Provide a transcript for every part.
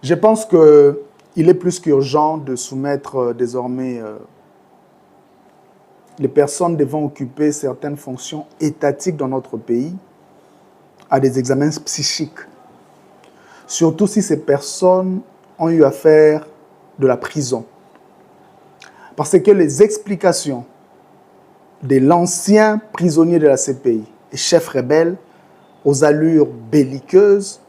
Je pense qu'il est plus qu'urgent de soumettre désormais les personnes devant occuper certaines fonctions étatiques dans notre pays à des examens psychiques. Surtout si ces personnes ont eu à faire de la prison. Parce que les explications de l'ancien prisonnier de la CPI et chef rebelle aux allures belliqueuses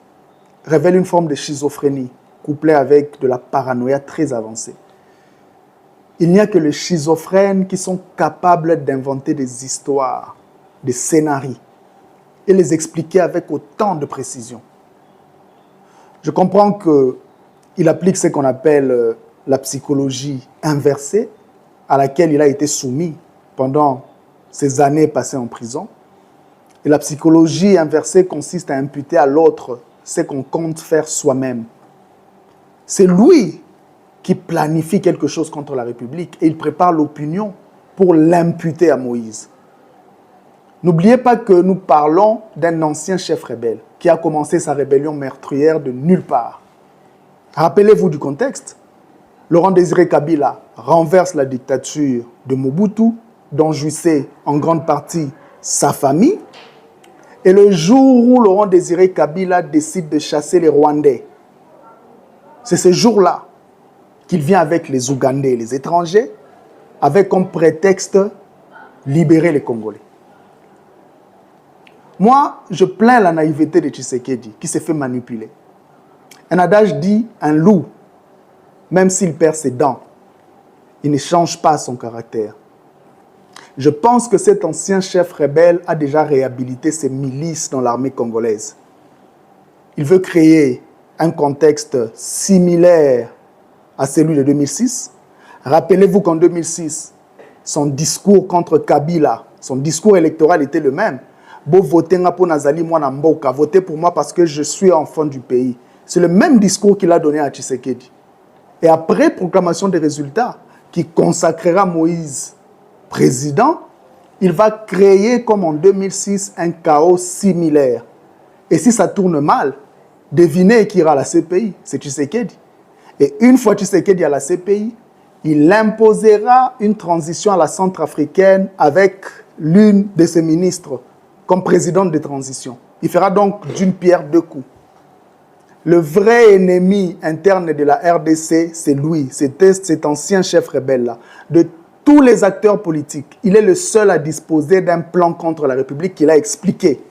révèlent une forme de schizophrénie couplée avec de la paranoïa très avancée. Il n'y a que les schizophrènes qui sont capables d'inventer des histoires, des scénarios et les expliquer avec autant de précision. Je comprends qu'il applique ce qu'on appelle la psychologie inversée, à laquelle il a été soumis pendant ces années passées en prison. Et la psychologie inversée consiste à imputer à l'autre ce qu'on compte faire soi-même. C'est lui qui planifie quelque chose contre la République et il prépare l'opinion pour l'imputer à Moïse. N'oubliez pas que nous parlons d'un ancien chef rebelle qui a commencé sa rébellion meurtrière de nulle part. Rappelez-vous du contexte. Laurent-Désiré Kabila renverse la dictature de Mobutu, dont jouissait en grande partie sa famille. Et le jour où Laurent-Désiré Kabila décide de chasser les Rwandais, c'est ce jour-là qu'il vient avec les Ougandais, les étrangers, avec comme prétexte libérer les Congolais. Moi, je plains la naïveté de Tshisekedi qui s'est fait manipuler. Un adage dit, un loup, même s'il perd ses dents, il ne change pas son caractère. Je pense que cet ancien chef rebelle a déjà réhabilité ses milices dans l'armée congolaise. Il veut créer un contexte similaire à celui de 2006. Rappelez-vous qu'en 2006, son discours contre Kabila, son discours électoral était le même. Votez pour moi parce que je suis enfant du pays. C'est le même discours qu'il a donné à Tshisekedi. Et après proclamation des résultats, qui consacrera Moïse président, il va créer, comme en 2006, un chaos similaire. Et si ça tourne mal, devinez qui ira à la CPI, c'est Tshisekedi. Et une fois Tshisekedi à la CPI, il imposera une transition à la Centrafricaine avec l'une de ses ministres comme présidente de transition. Il fera donc d'une pierre deux coups. Le vrai ennemi interne de la RDC, c'est lui, c'était cet ancien chef rebelle-là. De tous les acteurs politiques, il est le seul à disposer d'un plan contre la République qu'il a expliqué.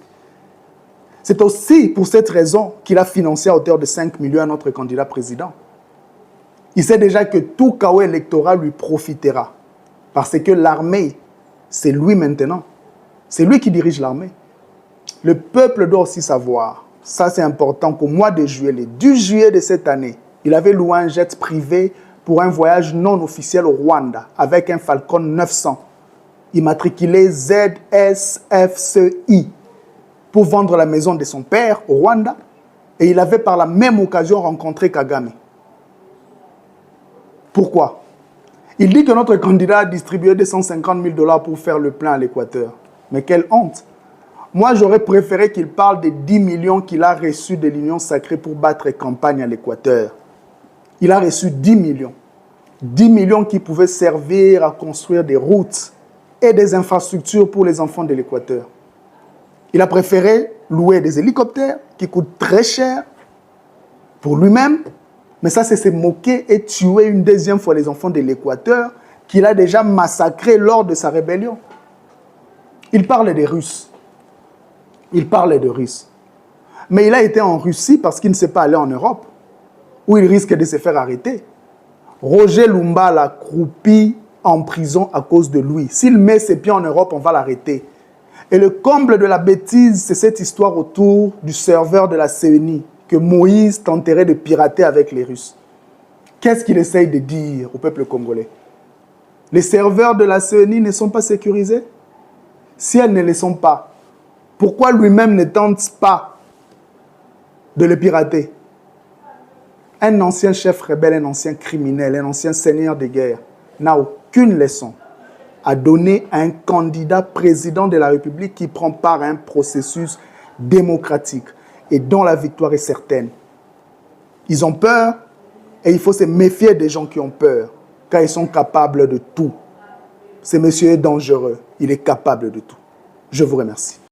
C'est aussi pour cette raison qu'il a financé à hauteur de 5 millions notre candidat président. Il sait déjà que tout chaos électoral lui profitera. Parce que l'armée, c'est lui maintenant. C'est lui qui dirige l'armée. Le peuple doit aussi savoir, ça c'est important, qu'au mois de juillet, le 10 juillet de cette année, il avait loué un jet privé pour un voyage non officiel au Rwanda avec un Falcon 900, immatriculé ZSFCI, pour vendre la maison de son père au Rwanda. Et il avait par la même occasion rencontré Kagame. Pourquoi? Il dit que notre candidat a distribué 250 000 $ pour faire le plein à l'Équateur. Mais quelle honte! Moi, j'aurais préféré qu'il parle des 10 millions qu'il a reçus de l'Union sacrée pour battre campagne à l'Équateur. Il a reçu 10 millions. 10 millions qui pouvaient servir à construire des routes et des infrastructures pour les enfants de l'Équateur. Il a préféré louer des hélicoptères qui coûtent très cher pour lui-même. Mais ça, c'est se moquer et tuer une deuxième fois les enfants de l'Équateur qu'il a déjà massacrés lors de sa rébellion. Il parle des Russes. Il parle de Russes. Mais il a été en Russie parce qu'il ne s'est pas allé en Europe, où il risque de se faire arrêter. Roger Lumba l'a croupi en prison à cause de lui. S'il met ses pieds en Europe, on va l'arrêter. Et le comble de la bêtise, c'est cette histoire autour du serveur de la CENI que Moïse tenterait de pirater avec les Russes. Qu'est-ce qu'il essaye de dire au peuple congolais? Les serveurs de la CENI ne sont pas sécurisés? Si elles ne le sont pas, pourquoi lui-même ne tente pas de le pirater? Un ancien chef rebelle, un ancien criminel, un ancien seigneur de guerre n'a aucune leçon à donner à un candidat président de la République qui prend part à un processus démocratique et dont la victoire est certaine. Ils ont peur et il faut se méfier des gens qui ont peur, car ils sont capables de tout. Ce monsieur est dangereux, il est capable de tout. Je vous remercie.